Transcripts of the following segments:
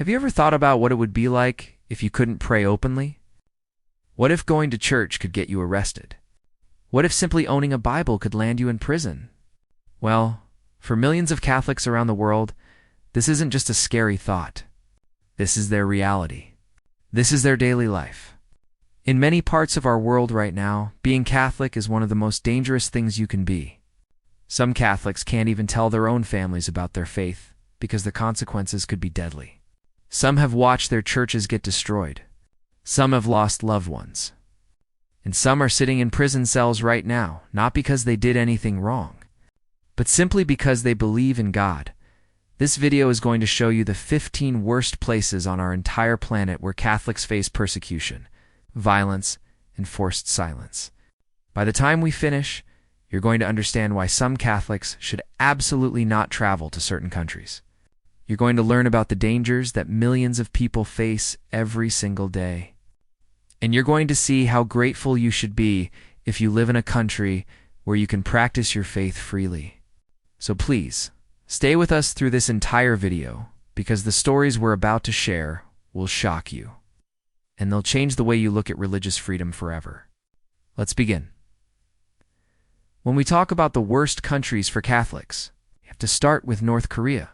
Have you ever thought about what it would be like if you couldn't pray openly? What if going to church could get you arrested? What if simply owning a Bible could land you in prison? Well, for millions of Catholics around the world, this isn't just a scary thought. This is their reality. This is their daily life. In many parts of our world right now, being Catholic is one of the most dangerous things you can be. Some Catholics can't even tell their own families about their faith because the consequences could be deadly. Some have watched their churches get destroyed. Some have lost loved ones. And some are sitting in prison cells right now, not because they did anything wrong, but simply because they believe in God. This video is going to show you the 15 worst places on our entire planet where Catholics face persecution, violence, and forced silence. By the time we finish, you're going to understand why some Catholics should absolutely not travel to certain countries. You're going to learn about the dangers that millions of people face every single day. And you're going to see how grateful you should be if you live in a country where you can practice your faith freely. So please, stay with us through this entire video, because the stories we're about to share will shock you. And they'll change the way you look at religious freedom forever. Let's begin. When we talk about the worst countries for Catholics, you have to start with North Korea.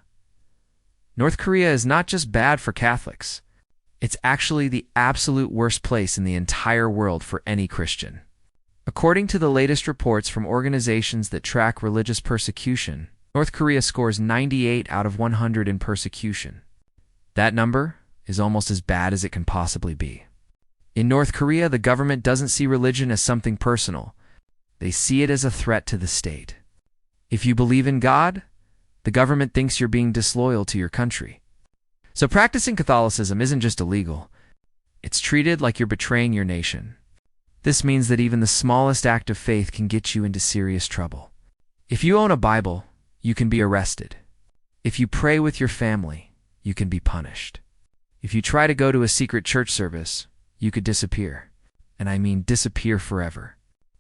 North Korea is not just bad for Catholics. It's actually the absolute worst place in the entire world for any Christian. According to the latest reports from organizations that track religious persecution, North Korea scores 98 out of 100 in persecution. That number is almost as bad as it can possibly be. In North Korea, the government doesn't see religion as something personal. They see it as a threat to the state. If you believe in God, the government thinks you're being disloyal to your country. So practicing Catholicism isn't just illegal. It's treated like you're betraying your nation. This means that even the smallest act of faith can get you into serious trouble. If you own a Bible, you can be arrested. If you pray with your family, you can be punished. If you try to go to a secret church service, you could disappear. And I mean disappear forever.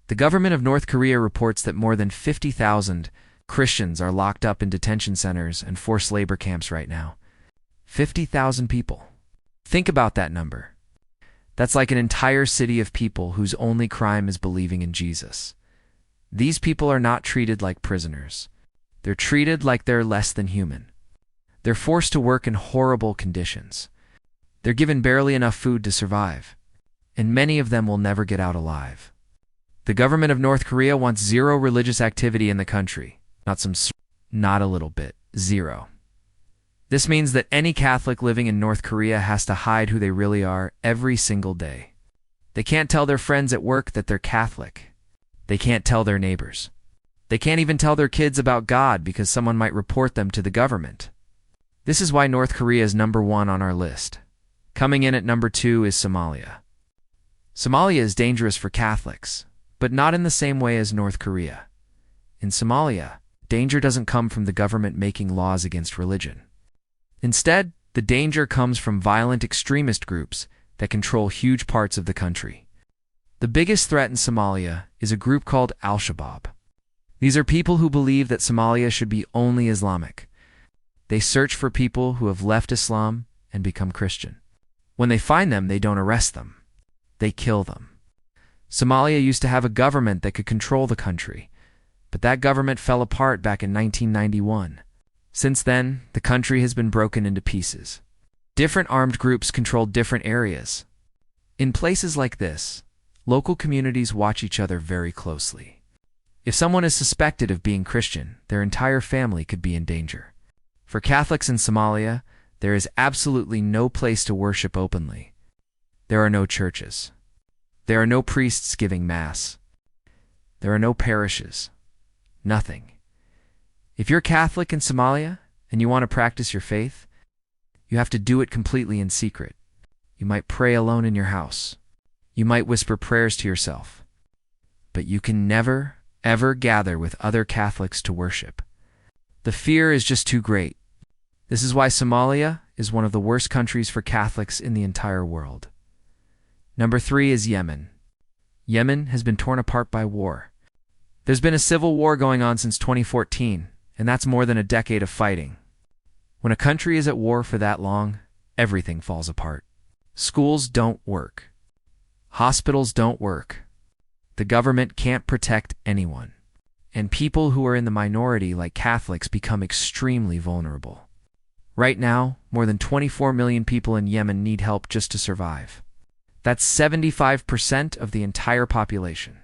The government of North Korea reports that more than 50,000 Christians are locked up in detention centers and forced labor camps right now. 50,000 people. Think about that number. That's like an entire city of people whose only crime is believing in Jesus. These people are not treated like prisoners. They're treated like they're less than human. They're forced to work in horrible conditions. They're given barely enough food to survive. And many of them will never get out alive. The government of North Korea wants zero religious activity in the country. Not a little bit. Zero. This means that any Catholic living in North Korea has to hide who they really are every single day. They can't tell their friends at work that they're Catholic. They can't tell their neighbors. They can't even tell their kids about God because someone might report them to the government. This is why North Korea is number 1 on our list. Coming in at number 2 is Somalia. Somalia is dangerous for Catholics, but not in the same way as North Korea. In Somalia, danger doesn't come from the government making laws against religion. Instead, the danger comes from violent extremist groups that control huge parts of the country. The biggest threat in Somalia is a group called Al-Shabaab. These are people who believe that Somalia should be only Islamic. They search for people who have left Islam and become Christian. When they find them, they don't arrest them. They kill them. Somalia used to have a government that could control the country, but that government fell apart back in 1991. Since then, the country has been broken into pieces. Different armed groups control different areas. In places like this, local communities watch each other very closely. If someone is suspected of being Christian, their entire family could be in danger. For Catholics in Somalia, there is absolutely no place to worship openly. There are no churches. There are no priests giving Mass. There are no parishes. Nothing. If you're Catholic in Somalia and you want to practice your faith, you have to do it completely in secret. You might pray alone in your house. You might whisper prayers to yourself. But you can never, ever gather with other Catholics to worship. The fear is just too great. This is why Somalia is one of the worst countries for Catholics in the entire world. Number 3 is Yemen. Yemen has been torn apart by war. There's been a civil war going on since 2014, and that's more than a decade of fighting. When a country is at war for that long, everything falls apart. Schools don't work. Hospitals don't work. The government can't protect anyone. And people who are in the minority, like Catholics, become extremely vulnerable. Right now, more than 24 million people in Yemen need help just to survive. That's 75% of the entire population.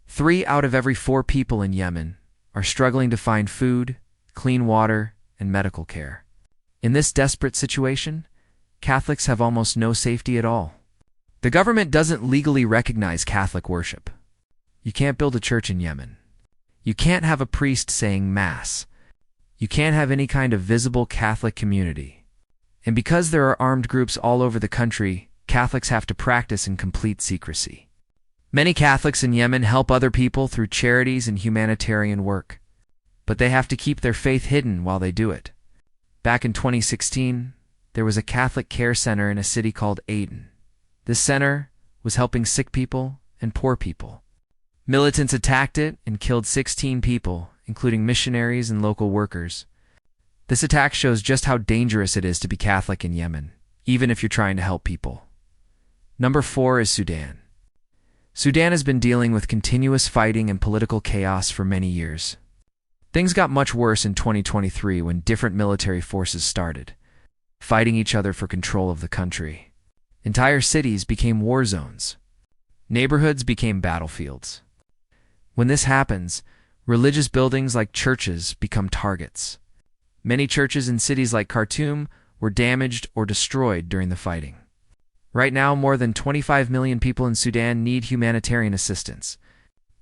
3 out of every 4 people in Yemen are struggling to find food, clean water, and medical care. In this desperate situation, Catholics have almost no safety at all. The government doesn't legally recognize Catholic worship. You can't build a church in Yemen. You can't have a priest saying Mass. You can't have any kind of visible Catholic community. And because there are armed groups all over the country, Catholics have to practice in complete secrecy. Many Catholics in Yemen help other people through charities and humanitarian work, but they have to keep their faith hidden while they do it. Back in 2016, there was a Catholic care center in a city called Aden. This center was helping sick people and poor people. Militants attacked it and killed 16 people, including missionaries and local workers. This attack shows just how dangerous it is to be Catholic in Yemen, even if you're trying to help people. Number 4 is Sudan. Sudan has been dealing with continuous fighting and political chaos for many years. Things got much worse in 2023 when different military forces started fighting each other for control of the country. Entire cities became war zones. Neighborhoods became battlefields. When this happens, religious buildings like churches become targets. Many churches in cities like Khartoum were damaged or destroyed during the fighting. Right now, more than 25 million people in Sudan need humanitarian assistance.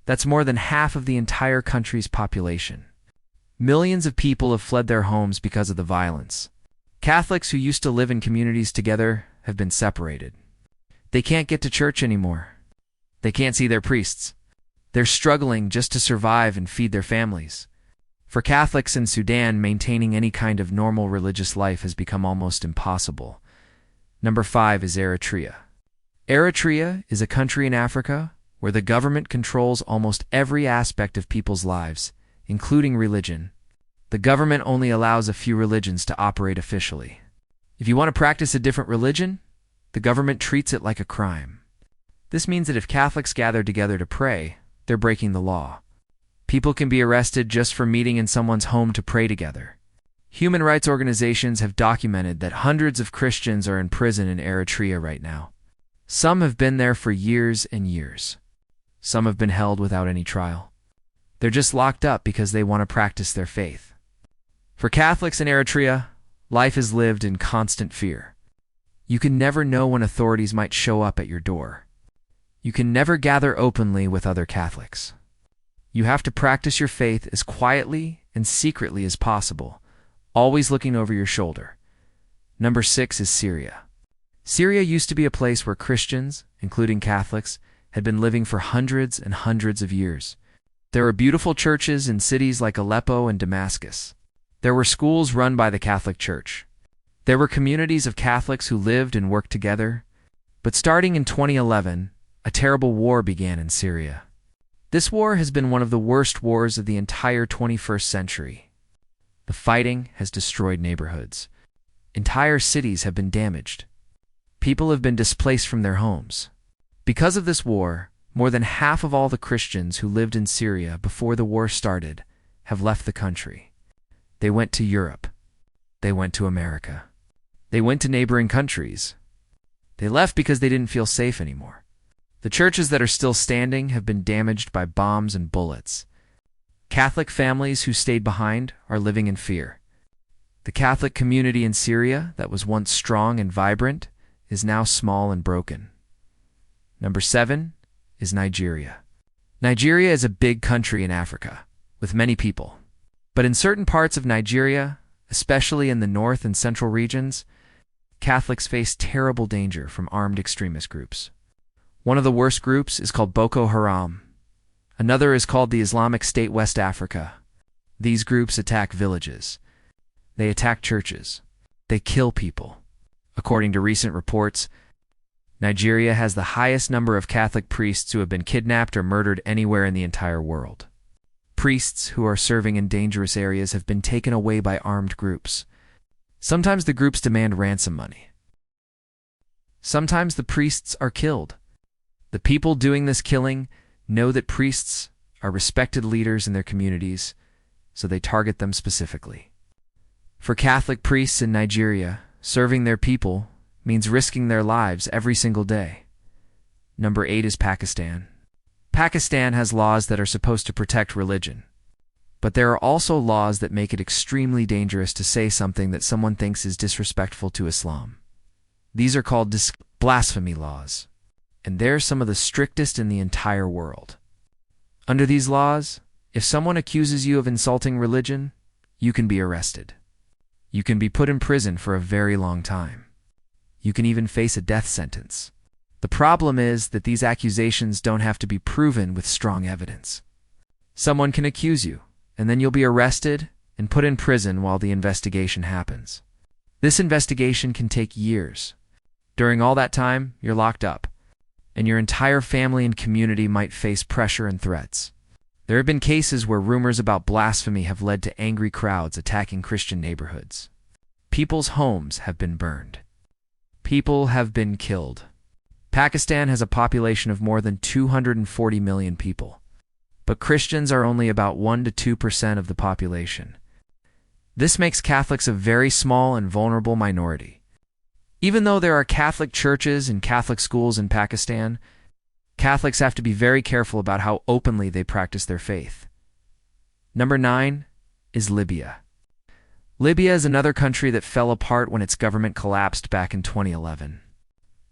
That's more than half of the entire country's population. Millions of people have fled their homes because of the violence. Catholics who used to live in communities together have been separated. They can't get to church anymore. They can't see their priests. They're struggling just to survive and feed their families. For Catholics in Sudan, maintaining any kind of normal religious life has become almost impossible. Number 5 is Eritrea. Eritrea is a country in Africa where the government controls almost every aspect of people's lives, including religion. The government only allows a few religions to operate officially. If you want to practice a different religion, the government treats it like a crime. This means that if Catholics gather together to pray, they're breaking the law. People can be arrested just for meeting in someone's home to pray together. Human rights organizations have documented that hundreds of Christians are in prison in Eritrea right now. Some have been there for years and years. Some have been held without any trial. They're just locked up because they want to practice their faith. For Catholics in Eritrea, life is lived in constant fear. You can never know when authorities might show up at your door. You can never gather openly with other Catholics. You have to practice your faith as quietly and secretly as possible, always looking over your shoulder. Number 6 is Syria. Syria used to be a place where Christians, including Catholics, had been living for hundreds and hundreds of years. There were beautiful churches in cities like Aleppo and Damascus. There were schools run by the Catholic Church. There were communities of Catholics who lived and worked together. But starting in 2011, a terrible war began in Syria. This war has been one of the worst wars of the entire 21st century. The fighting has destroyed neighborhoods. Entire cities have been damaged. People have been displaced from their homes. Because of this war, more than half of all the Christians who lived in Syria before the war started have left the country. They went to Europe. They went to America. They went to neighboring countries. They left because they didn't feel safe anymore. The churches that are still standing have been damaged by bombs and bullets. Catholic families who stayed behind are living in fear. The Catholic community in Syria that was once strong and vibrant is now small and broken. Number 7 is Nigeria. Nigeria is a big country in Africa, with many people. But in certain parts of Nigeria, especially in the north and central regions, Catholics face terrible danger from armed extremist groups. One of the worst groups is called Boko Haram. Another is called the Islamic State West Africa. These groups attack villages. They attack churches. They kill people. According to recent reports, Nigeria has the highest number of Catholic priests who have been kidnapped or murdered anywhere in the entire world. Priests who are serving in dangerous areas have been taken away by armed groups. Sometimes the groups demand ransom money. Sometimes the priests are killed. The people doing this killing know that priests are respected leaders in their communities, so they target them specifically. For Catholic priests in Nigeria, serving their people means risking their lives every single day. Number 8 is Pakistan. Pakistan has laws that are supposed to protect religion, but there are also laws that make it extremely dangerous to say something that someone thinks is disrespectful to Islam. These are called blasphemy laws, and they're some of the strictest in the entire world. Under these laws, if someone accuses you of insulting religion, you can be arrested. You can be put in prison for a very long time. You can even face a death sentence. The problem is that these accusations don't have to be proven with strong evidence. Someone can accuse you, and then you'll be arrested and put in prison while the investigation happens. This investigation can take years. During all that time, you're locked up, and your entire family and community might face pressure and threats. There have been cases where rumors about blasphemy have led to angry crowds attacking Christian neighborhoods. People's homes have been burned. People have been killed. Pakistan has a population of more than 240 million people, but Christians are only about 1 to 2% of the population. This makes Catholics a very small and vulnerable minority. Even though there are Catholic churches and Catholic schools in Pakistan, Catholics have to be very careful about how openly they practice their faith. Number 9 is Libya. Libya is another country that fell apart when its government collapsed back in 2011.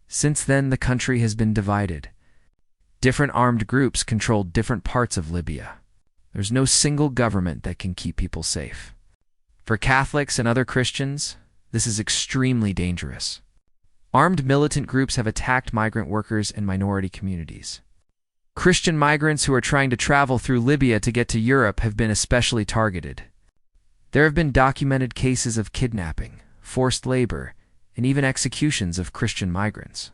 Since then, the country has been divided. Different armed groups control different parts of Libya. There's no single government that can keep people safe. For Catholics and other Christians, this is extremely dangerous. Armed militant groups have attacked migrant workers and minority communities. Christian migrants who are trying to travel through Libya to get to Europe have been especially targeted. There have been documented cases of kidnapping, forced labor, and even executions of Christian migrants.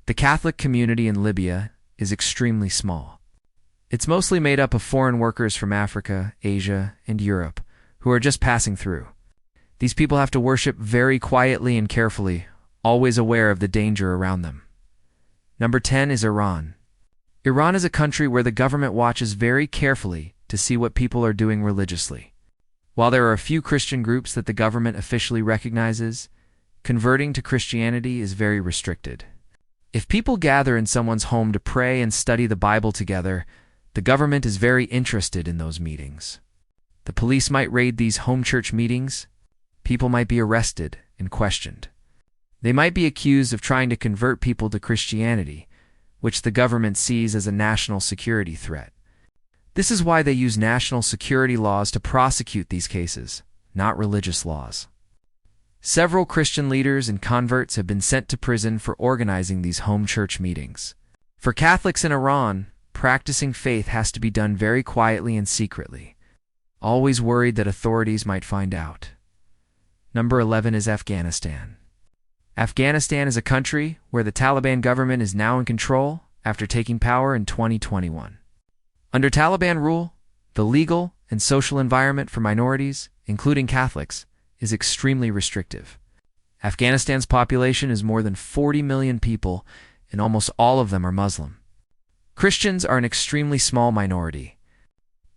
The Catholic community in Libya is extremely small. It's mostly made up of foreign workers from Africa, Asia, and Europe who are just passing through. These people have to worship very quietly and carefully, always aware of the danger around them. Number 10 is Iran. Iran is a country where the government watches very carefully to see what people are doing religiously. While there are a few Christian groups that the government officially recognizes, converting to Christianity is very restricted. If people gather in someone's home to pray and study the Bible together, the government is very interested in those meetings. The police might raid these home church meetings. People might be arrested and questioned. They might be accused of trying to convert people to Christianity, which the government sees as a national security threat. This is why they use national security laws to prosecute these cases, not religious laws. Several Christian leaders and converts have been sent to prison for organizing these home church meetings. For Catholics in Iran, practicing faith has to be done very quietly and secretly, always worried that authorities might find out. Number 11 is Afghanistan. Afghanistan is a country where the Taliban government is now in control after taking power in 2021. Under Taliban rule, the legal and social environment for minorities, including Catholics, is extremely restrictive. Afghanistan's population is more than 40 million people, and almost all of them are Muslim. Christians are an extremely small minority.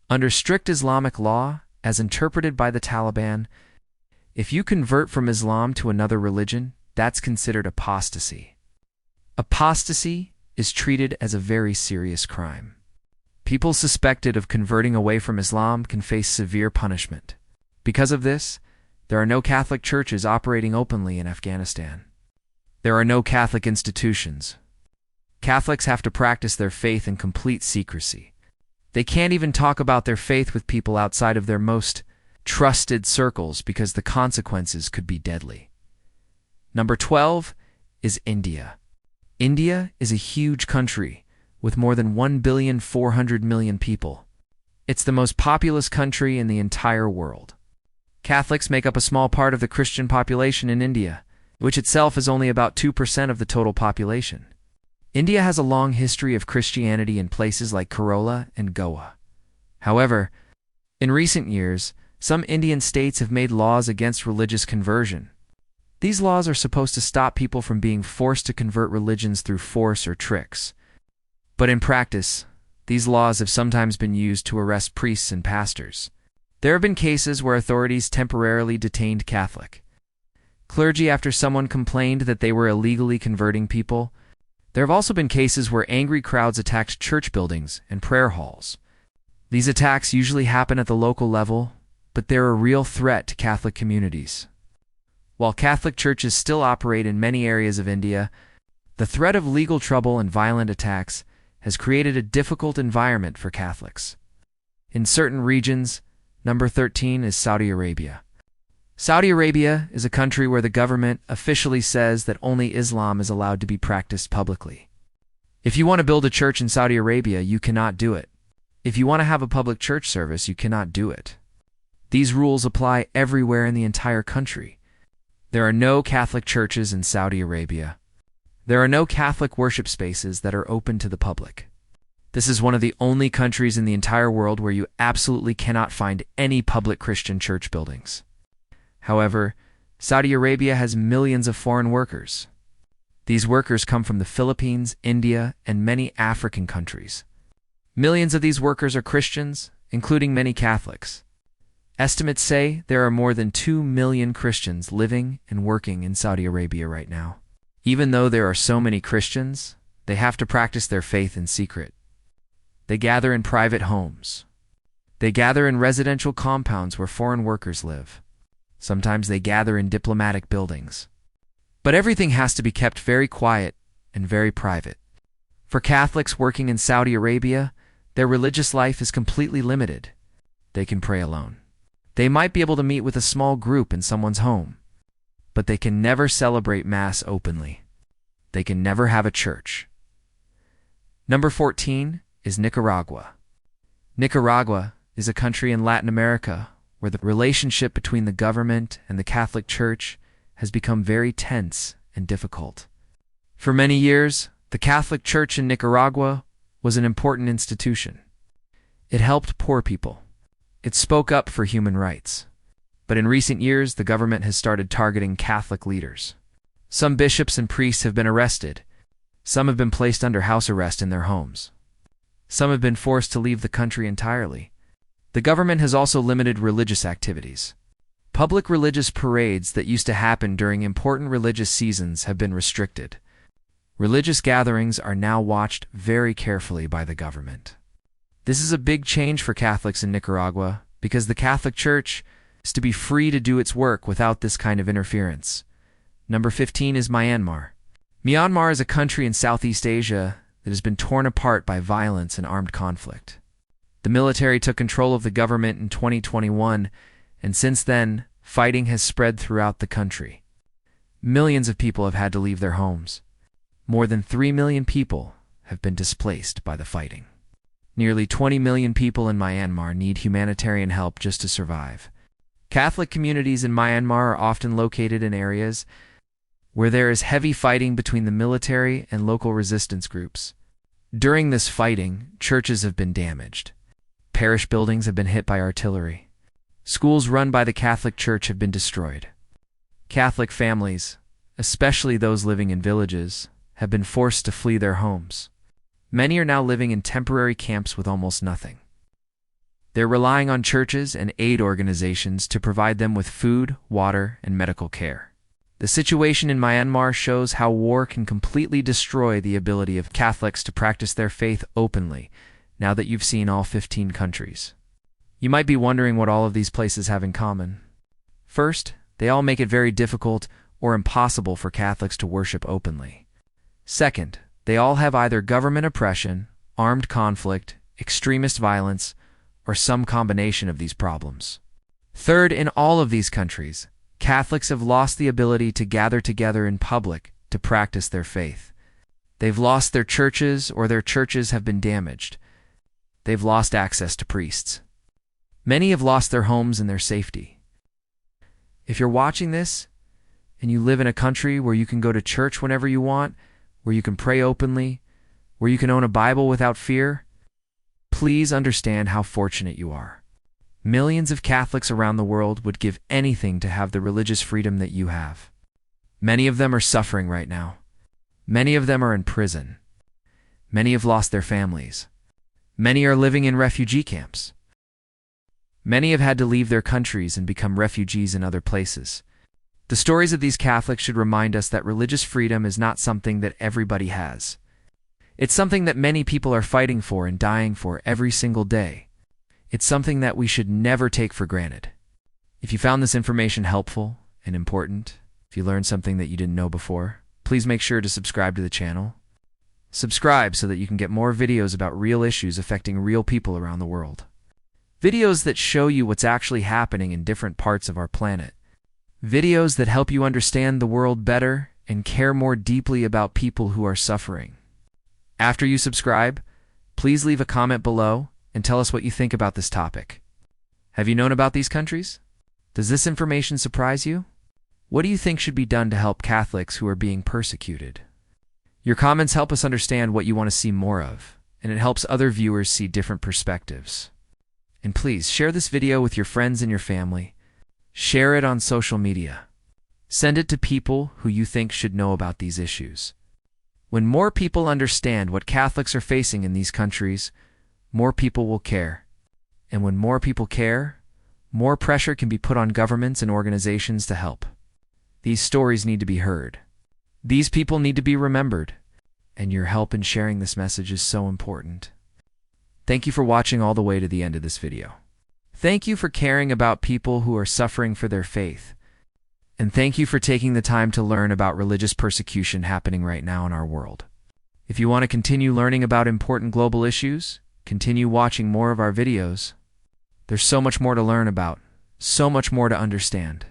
Under strict Islamic law, as interpreted by the Taliban, if you convert from Islam to another religion, that's considered apostasy. Apostasy is treated as a very serious crime. People suspected of converting away from Islam can face severe punishment. Because of this, there are no Catholic churches operating openly in Afghanistan. There are no Catholic institutions. Catholics have to practice their faith in complete secrecy. They can't even talk about their faith with people outside of their most trusted circles because the consequences could be deadly. Number 12 is India. India is a huge country with more than 1,400,000,000 people. It's the most populous country in the entire world. Catholics make up a small part of the Christian population in India, which itself is only about 2% of the total population. India has a long history of Christianity in places like Kerala and Goa. However, in recent years, some Indian states have made laws against religious conversion. These laws are supposed to stop people from being forced to convert religions through force or tricks. But in practice, these laws have sometimes been used to arrest priests and pastors. There have been cases where authorities temporarily detained Catholic clergy after someone complained that they were illegally converting people. There have also been cases where angry crowds attacked church buildings and prayer halls. These attacks usually happen at the local level, but they're a real threat to Catholic communities. While Catholic churches still operate in many areas of India, the threat of legal trouble and violent attacks has created a difficult environment for Catholics. In certain regions, number 13 is Saudi Arabia. Saudi Arabia is a country where the government officially says that only Islam is allowed to be practiced publicly. If you want to build a church in Saudi Arabia, you cannot do it. If you want to have a public church service, you cannot do it. These rules apply everywhere in the entire country. There are no Catholic churches in Saudi Arabia. There are no Catholic worship spaces that are open to the public. This is one of the only countries in the entire world where you absolutely cannot find any public Christian church buildings. However, Saudi Arabia has millions of foreign workers. These workers come from the Philippines, India, and many African countries. Millions of these workers are Christians, including many Catholics. Estimates say there are more than 2 million Christians living and working in Saudi Arabia right now. Even though there are so many Christians, they have to practice their faith in secret. They gather in private homes. They gather in residential compounds where foreign workers live. Sometimes they gather in diplomatic buildings. But everything has to be kept very quiet and very private. For Catholics working in Saudi Arabia, their religious life is completely limited. They can pray alone. They might be able to meet with a small group in someone's home, but they can never celebrate Mass openly. They can never have a church. Number 14 is Nicaragua. Nicaragua is a country in Latin America where the relationship between the government and the Catholic Church has become very tense and difficult. For many years, the Catholic Church in Nicaragua was an important institution. It helped poor people. It spoke up for human rights. But in recent years, the government has started targeting Catholic leaders. Some bishops and priests have been arrested. Some have been placed under house arrest in their homes. Some have been forced to leave the country entirely. The government has also limited religious activities. Public religious parades that used to happen during important religious seasons have been restricted. Religious gatherings are now watched very carefully by the government. This is a big change for Catholics in Nicaragua because the Catholic Church is to be free to do its work without this kind of interference. Number 15 is Myanmar. Myanmar is a country in Southeast Asia that has been torn apart by violence and armed conflict. The military took control of the government in 2021, and since then, fighting has spread throughout the country. Millions of people have had to leave their homes. More than 3 million people have been displaced by the fighting. Nearly 20 million people in Myanmar need humanitarian help just to survive. Catholic communities in Myanmar are often located in areas where there is heavy fighting between the military and local resistance groups. During this fighting, churches have been damaged. Parish buildings have been hit by artillery. Schools run by the Catholic Church have been destroyed. Catholic families, especially those living in villages, have been forced to flee their homes. Many are now living in temporary camps with almost nothing. They're relying on churches and aid organizations to provide them with food, water, and medical care. The situation in Myanmar shows how war can completely destroy the ability of Catholics to practice their faith openly, now that you've seen all 15 countries. You might be wondering what all of these places have in common. First, they all make it very difficult or impossible for Catholics to worship openly. Second, they all have either government oppression, armed conflict, extremist violence, or some combination of these problems. Third, in all of these countries, Catholics have lost the ability to gather together in public to practice their faith. They've lost their churches, or their churches have been damaged. They've lost access to priests. Many have lost their homes and their safety. If you're watching this, and you live in a country where you can go to church whenever you want, where you can pray openly, where you can own a Bible without fear, please understand how fortunate you are. Millions of Catholics around the world would give anything to have the religious freedom that you have. Many of them are suffering right now. Many of them are in prison. Many have lost their families. Many are living in refugee camps. Many have had to leave their countries and become refugees in other places. The stories of these Catholics should remind us that religious freedom is not something that everybody has. It's something that many people are fighting for and dying for every single day. It's something that we should never take for granted. If you found this information helpful and important, if you learned something that you didn't know before, please make sure to subscribe to the channel. Subscribe so that you can get more videos about real issues affecting real people around the world. Videos that show you what's actually happening in different parts of our planet. Videos that help you understand the world better and care more deeply about people who are suffering. After you subscribe, please leave a comment below and tell us what you think about this topic. Have you known about these countries? Does this information surprise you? What do you think should be done to help Catholics who are being persecuted? Your comments help us understand what you want to see more of, and it helps other viewers see different perspectives. And please share this video with your friends and your family. Share it on social media. Send it to people who you think should know about these issues. When more people understand what Catholics are facing in these countries, more people will care. And when more people care, more pressure can be put on governments and organizations to help. These stories need to be heard. These people need to be remembered. And your help in sharing this message is so important. Thank you for watching all the way to the end of this video. Thank you for caring about people who are suffering for their faith. And thank you for taking the time to learn about religious persecution happening right now in our world. If you want to continue learning about important global issues, continue watching more of our videos. There's so much more to learn about, so much more to understand.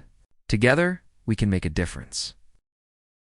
Together, we can make a difference.